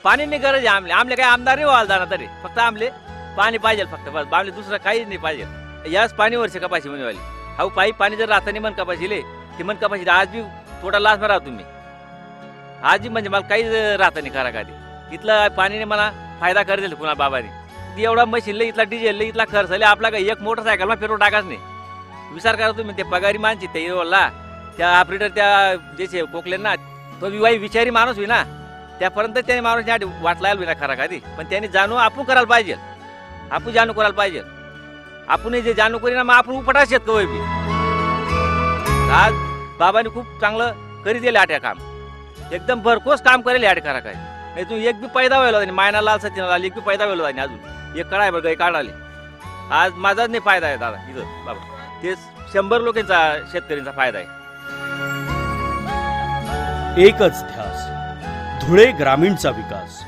पाणी नाही गरज आहे आमले काय आमदार नाही व्हायला जाणार तरी फक्त आमले पाणी पाहिजे फक्त बस आमले दुसरं काहीच नाही पाहिजे याच पाणीवरचे कपाशी म्हणवाली हा पाणी जर राहता नाही मन कपाशीले ती मन कपाशी आज बी थोडा लाच राहा तुम्ही आज बी म्हणजे मला काहीच राहता नाही खरा कधी इथलं पाणीने मला फायदा करेल कुणा बाबाने एवढा मशीनला इथला डिझेल इथला खर्च आले आपला काही एक मोटरसायकल मग पेट्रोल टाकाच नाही विचार करा तुम्ही ते पगारी माणशी ते वल्ला त्या ऑपरेटर त्या जे कोकले ना तो विवाही विचारी माणूस होई ना त्यापर्यंत त्याने माणूस वाट लायला होईना खरा कधी पण त्यांनी जाणू आपण करायला पाहिजे आपण जाणू करायला पाहिजे आपण जे जाणू करी ना मग आपण उपटा शेतकरी बी आज बाबांनी खूप चांगलं करी दिले आट्या काम एकदम भरकोस काम करेल आठ करा काय नाही तू एक बी पैदा व्हायला नाही मायना लाल सचिन लाल एक बी पैदा व्हायला नाही अजून एक कळाय बघा काढाले आज माझाच नाही फायदा आहे दादा इथं बाबा ते 100 लोकांचा शेतकऱ्यांचा फायदा आहे एकच ध्यास धुळे ग्रामीणचा विकास।